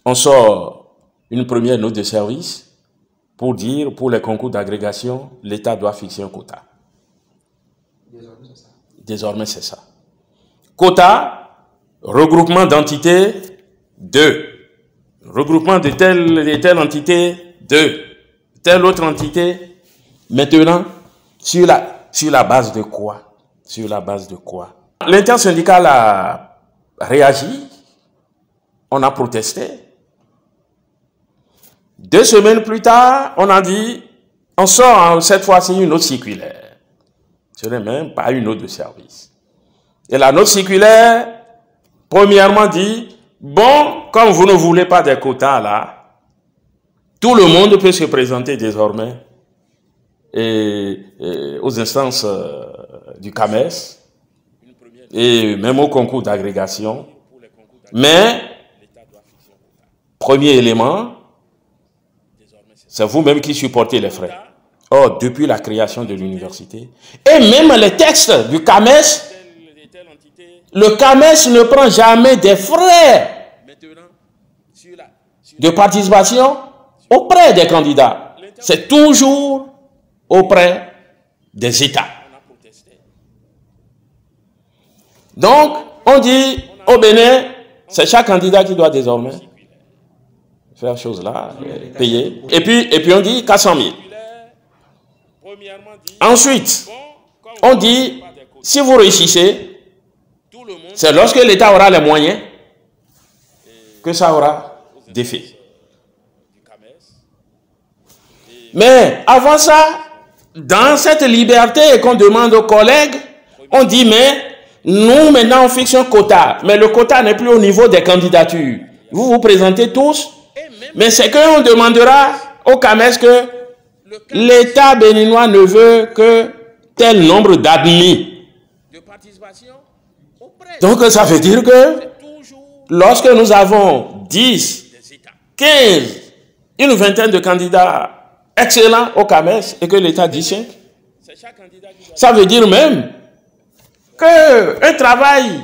on sort une première note de service pour dire, pour les concours d'agrégation, l'État doit fixer un quota. Désormais, c'est ça. Quota, regroupement d'entités, 2. Regroupement de telle entité, 2. Telle autre entité. Maintenant, sur la base de quoi? Sur la base de quoi? L'intersyndicale a réagi. On a protesté. 2 semaines plus tard, on a dit, on sort cette fois-ci une autre circulaire. Ce n'est même pas une note de service. Et la note circulaire, premièrement dit, bon, comme vous ne voulez pas des quotas là, tout le monde peut se présenter désormais aux instances du CAMES et même au concours d'agrégation. Mais, premier élément, c'est vous-même qui supportez les frais. Or, depuis la création de l'université, et même les textes du CAMES, le CAMES ne prend jamais des frais de participation auprès des candidats. C'est toujours auprès des États. Donc, on dit au Bénin, c'est chaque candidat qui doit désormais faire chose là, payer. Et puis on dit 400 000. Ensuite, on dit, si vous réussissez, c'est lorsque l'État aura les moyens que ça aura d'effet. Mais avant ça, dans cette liberté qu'on demande aux collègues, on dit, mais nous maintenant on fixe un quota. Mais le quota n'est plus au niveau des candidatures. Vous vous présentez tous, mais c'est qu'on demandera au CAMES que l'État béninois ne veut que tel nombre d'admis. Donc ça veut dire que lorsque nous avons 10, 15, une vingtaine de candidats excellents au CAMES et que l'État dit 5, ça veut dire même qu'un travail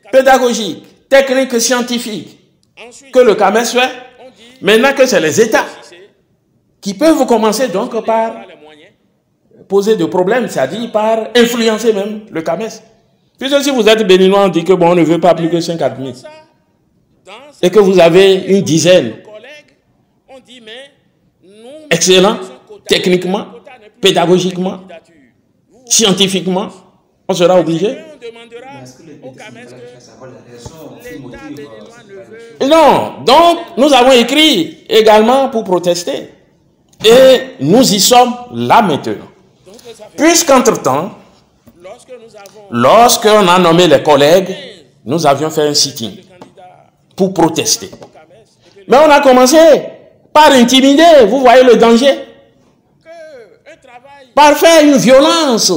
pédagogique, technique, scientifique que le CAMES fait, maintenant que c'est les États qui peuvent commencer donc par poser des problèmes, c'est-à-dire par influencer même le CAMES. Puisque si vous êtes béninois, on dit que bon, on ne veut pas plus que 5 admis. Et que vous avez une dizaine. Excellent, techniquement, pédagogiquement, scientifiquement, on sera obligé. Non, donc nous avons écrit également pour protester. Et nous y sommes là maintenant. Puisqu'entre-temps, lorsqu'on a nommé les collègues, nous avions fait un sitting pour protester. Mais on a commencé par intimider, vous voyez le danger, par faire une violence,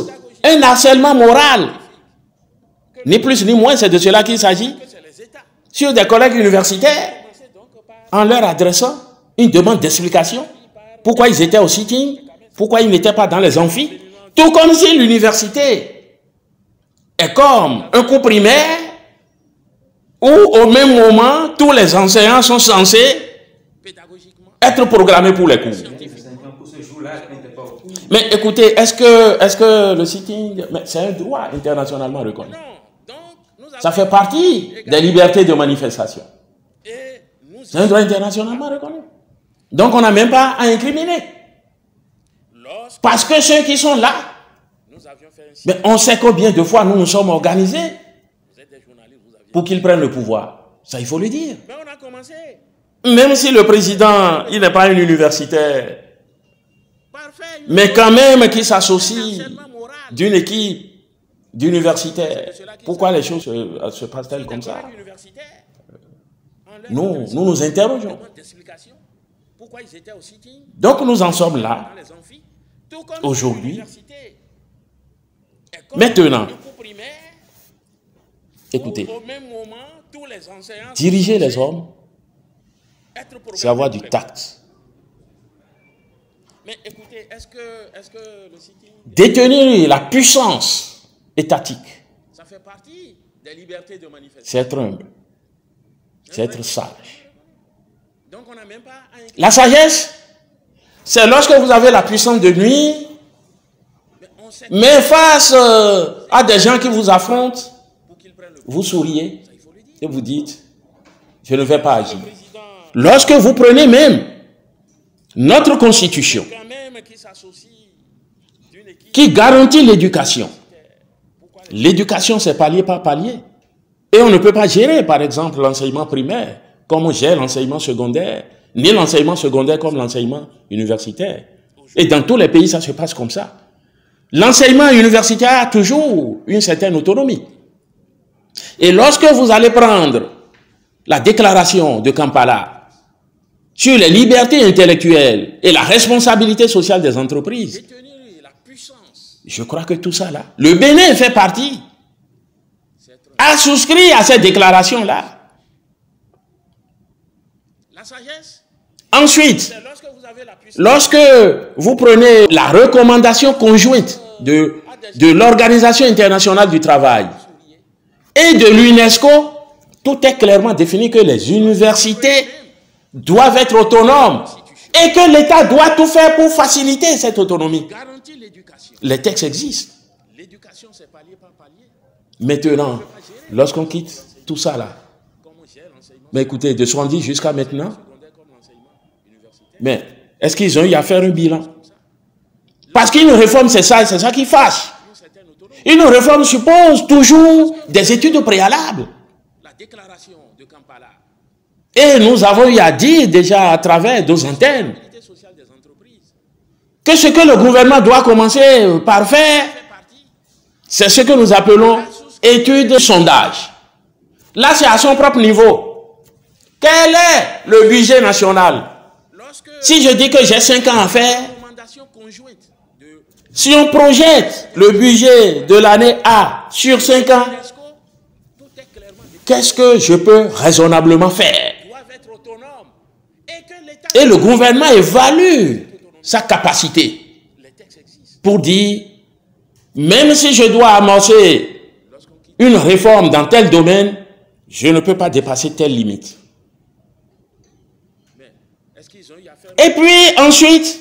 un harcèlement moral. Ni plus ni moins, c'est de cela qu'il s'agit. Sur des collègues universitaires, en leur adressant une demande d'explication. Pourquoi ils étaient au sitting? Pourquoi ils n'étaient pas dans les amphis? Tout comme si l'université est comme un cours primaire où au même moment, tous les enseignants sont censés être programmés pour les cours. Mais écoutez, est-ce que le sitting, c'est un droit internationalement reconnu? Ça fait partie des libertés de manifestation. C'est un droit internationalement reconnu. Donc on n'a même pas à incriminer. Parce que ceux qui sont là, mais on sait combien de fois nous nous sommes organisés pour qu'ils prennent le pouvoir. Ça, il faut le dire. Même si le président, il n'est pas un universitaire, mais quand même qu'il s'associe d'une équipe d'universitaires. Pourquoi les choses se passent-elles comme ça? Nous interrogeons. Donc nous en sommes là, aujourd'hui. Maintenant, écoutez, diriger les hommes, c'est avoir du tact. Détenir la puissance étatique, c'est être humble, c'est être sage, La sagesse, c'est lorsque vous avez la puissance de nuire, mais face à des gens qui vous affrontent, vous souriez et vous dites, je ne vais pas agir. Lorsque vous prenez même notre constitution, qui garantit l'éducation, l'éducation c'est palier par palier, et on ne peut pas gérer par exemple l'enseignement primaire comme on gère l'enseignement secondaire, ni l'enseignement secondaire comme l'enseignement universitaire. Et dans tous les pays, ça se passe comme ça. L'enseignement universitaire a toujours une certaine autonomie. Et lorsque vous allez prendre la déclaration de Kampala sur les libertés intellectuelles et la responsabilité sociale des entreprises, je crois que tout ça là, le Bénin fait partie, a souscrit à cette déclaration-là. Ensuite, lorsque vous prenez la recommandation conjointe de l'Organisation internationale du travail et de l'UNESCO, tout est clairement défini que les universités doivent être autonomes et que l'État doit tout faire pour faciliter cette autonomie. Les textes existent. Maintenant, lorsqu'on quitte tout ça là, mais écoutez, de 70 jusqu'à maintenant, mais est-ce qu'ils ont eu à faire un bilan? Parce qu'une réforme, c'est ça qui fâche. Une réforme suppose toujours des études préalables. Et nous avons eu à dire déjà à travers nos antennes que ce que le gouvernement doit commencer par faire, c'est ce que nous appelons études de sondage. Là, c'est à son propre niveau. Quel est le budget national? Si je dis que j'ai 5 ans à faire, si on projette le budget de l'année A sur 5 ans, qu'est-ce que je peux raisonnablement faire? Et le gouvernement évalue sa capacité pour dire, même si je dois amorcer une réforme dans tel domaine, je ne peux pas dépasser telle limite. Et puis ensuite,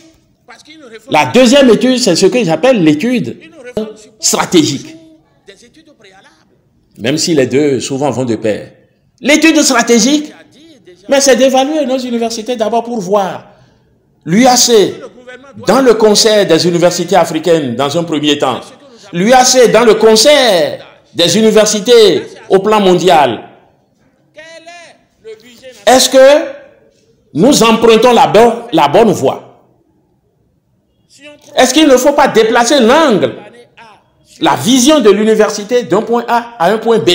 la deuxième étude, c'est ce que j'appelle l'étude stratégique. Même si les deux souvent vont de pair. L'étude stratégique, mais c'est d'évaluer nos universités d'abord pour voir l'UAC dans le concert des universités africaines dans un premier temps, l'UAC dans le concert des universités au plan mondial. Est-ce que nous empruntons la bonne voie? Est-ce qu'il ne faut pas déplacer l'angle, la vision de l'université d'un point A à un point B?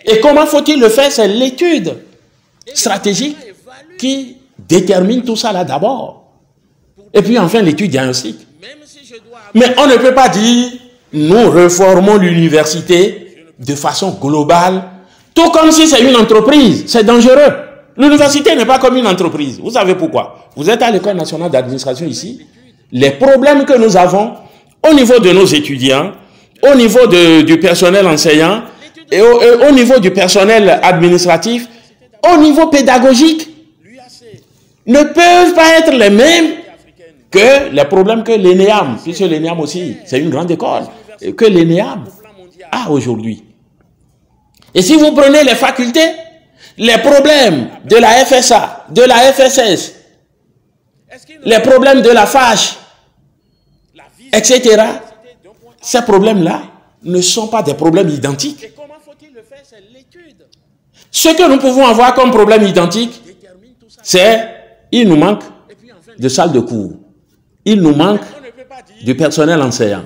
Et comment faut-il le faire? C'est l'étude stratégique qui détermine tout ça là d'abord. Et puis enfin l'étude diagnostique. Mais on ne peut pas dire nous réformons l'université de façon globale, tout comme si c'est une entreprise. C'est dangereux. L'université n'est pas comme une entreprise. Vous savez pourquoi? Vous êtes à l'École nationale d'administration ici. Les problèmes que nous avons au niveau de nos étudiants, au niveau du personnel enseignant, et au niveau du personnel administratif, au niveau pédagogique, ne peuvent pas être les mêmes que les problèmes que l'ENEAM, puisque l'ENEAM aussi, c'est une grande école, que l'ENEAM a aujourd'hui. Et si vous prenez les facultés, les problèmes de la FSA, de la FSS, les problèmes de la FACH, etc., ces problèmes-là ne sont pas des problèmes identiques. Ce que nous pouvons avoir comme problème identique, c'est il nous manque de salles de cours, il nous manque du personnel enseignant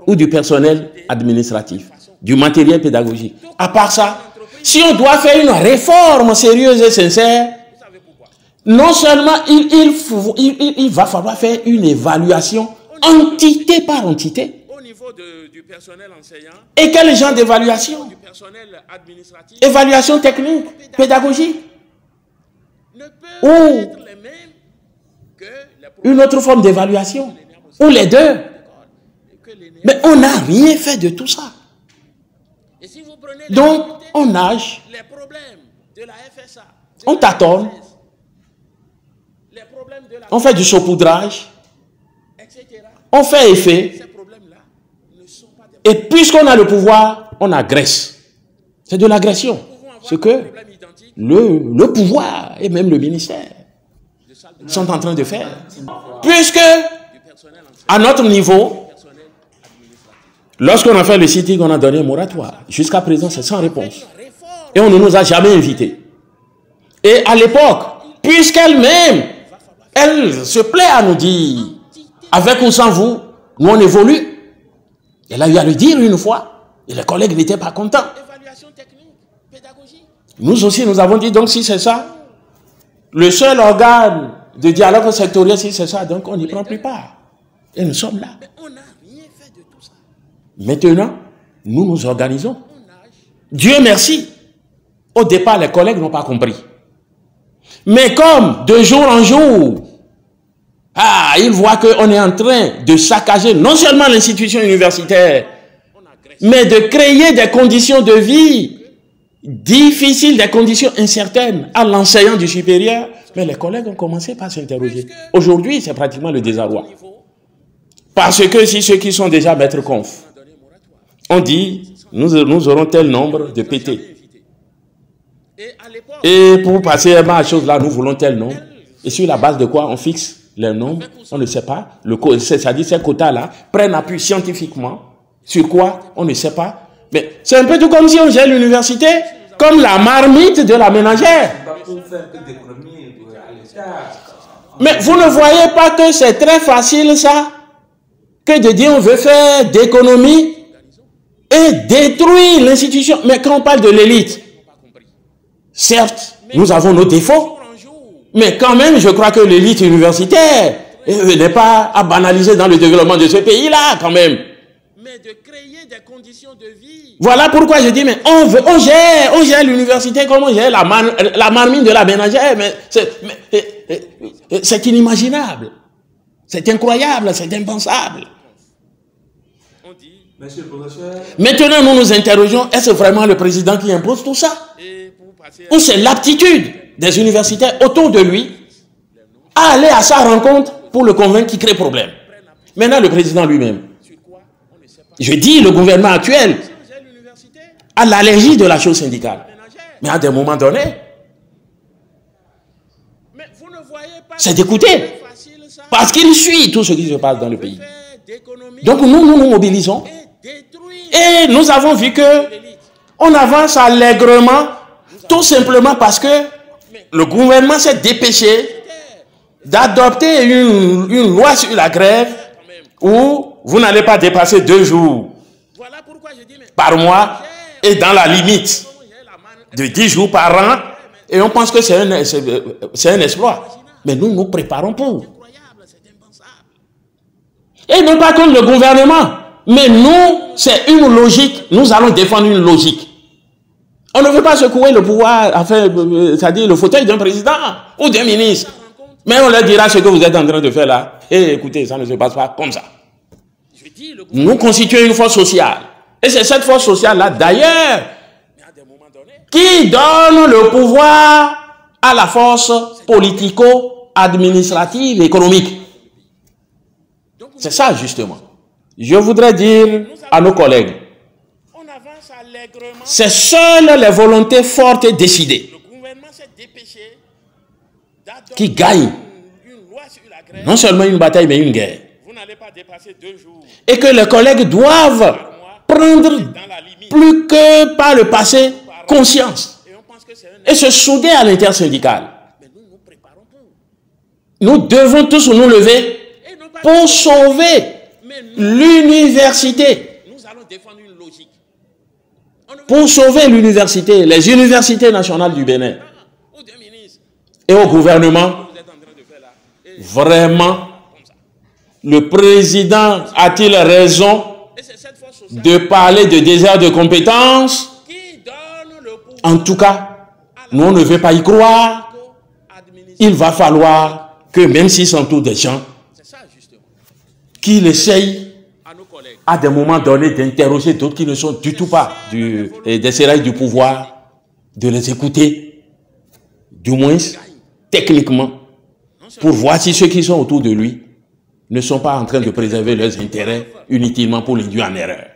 ou du personnel administratif, du matériel pédagogique. À part ça, si on doit faire une réforme sérieuse et sincère, non seulement il va falloir faire une évaluation entité par entité. Et quel genre d'évaluation? Évaluation technique, pédagogique, ou une autre forme d'évaluation, ou les deux. Mais on n'a rien fait de tout ça. Donc, on nage On tâtonne. On fait du saupoudrage. On fait effet. Et puisqu'on a le pouvoir, on agresse. C'est de l'agression. Ce que le pouvoir et même le ministère sont en train de faire. Puisque, à notre niveau, lorsqu'on a fait le sitting, on a donné un moratoire. Jusqu'à présent, c'est sans réponse. Et on ne nous a jamais invités. Et à l'époque, puisqu'elle-même, elle se plaît à nous dire, avec ou sans vous, nous on évolue. Elle a eu à le dire une fois, et les collègues n'étaient pas contents. Nous aussi, nous avons dit, donc si c'est ça, le seul organe de dialogue sectoriel, si c'est ça, donc on n'y prend plus part. Et nous sommes là. Maintenant, nous nous organisons. Dieu merci. Au départ, les collègues n'ont pas compris. Mais comme de jour en jour, ils voient qu'on est en train de saccager non seulement l'institution universitaire, mais de créer des conditions de vie difficiles, des conditions incertaines à l'enseignant du supérieur, mais les collègues ont commencé par s'interroger. Aujourd'hui, c'est pratiquement le désarroi. Parce que si ceux qui sont déjà maîtres conf, on dit, nous aurons tel nombre de PT. Et pour passer à la chose là, nous voulons tel nombre. Et sur la base de quoi on fixe les nombres, on ne sait pas. C'est-à-dire ces quotas-là prennent appui scientifiquement. Sur quoi on ne sait pas. Mais c'est un peu tout comme si on gère l'université comme la marmite de la ménagère. Mais vous ne voyez pas que c'est très facile ça, que de dire on veut faire d'économie et détruire l'institution. Mais quand on parle de l'élite, certes, nous avons nos défauts, mais quand même, je crois que l'élite universitaire n'est pas à banaliser dans le développement de ce pays-là, quand même. Mais de créer des conditions de vie. Voilà pourquoi je dis, mais on gère l'université comme on gère la marmite de la ménagère, mais c'est inimaginable. C'est incroyable, c'est impensable. Monsieur le professeur. Maintenant, nous nous interrogeons, est-ce vraiment le président qui impose tout ça? Ou c'est l'aptitude des universitaires autour de lui à aller à sa rencontre pour le convaincre qu'il crée problème? Maintenant, le président lui-même, je dis le gouvernement actuel, a l'allergie de la chose syndicale. Mais à des moments donnés, c'est d'écouter. Parce qu'il suit tout ce qui se passe dans le pays. Donc nous nous mobilisons. Et nous avons vu que on avance allègrement, tout simplement parce que le gouvernement s'est dépêché d'adopter une loi sur la grève où vous n'allez pas dépasser 2 jours par mois et dans la limite de 10 jours par an. Et on pense que c'est un exploit. Mais nous nous préparons pour. Et non pas comme le gouvernement. Mais nous, c'est une logique. Nous allons défendre une logique. On ne veut pas secouer le pouvoir, enfin, c'est-à-dire le fauteuil d'un président ou d'un ministre. Mais on leur dira ce que vous êtes en train de faire là. Et écoutez, ça ne se passe pas comme ça. Nous constituons une force sociale. Et c'est cette force sociale-là, d'ailleurs, qui donne le pouvoir à la force politico-administrative et économique. C'est ça, justement. Je voudrais dire à nos collègues, c'est seules les volontés fortes et décidées qui gagnent non seulement une bataille, mais une guerre. Et que les collègues doivent prendre plus que par le passé conscience et se souder à l'intersyndicale. Nous devons tous nous lever pour sauver l'université. Pour sauver l'université, les universités nationales du Bénin. Et au gouvernement, vraiment, le président a-t-il raison de parler de désert de compétences? En tout cas, nous on ne veut pas y croire. Il va falloir que même s'ils sont tous des gens, qu'il essaye à des moments donnés d'interroger d'autres qui ne sont du tout pas des sérails du pouvoir, de les écouter, du moins techniquement, pour voir si ceux qui sont autour de lui ne sont pas en train de préserver leurs intérêts inutilement pour l'induire en erreur.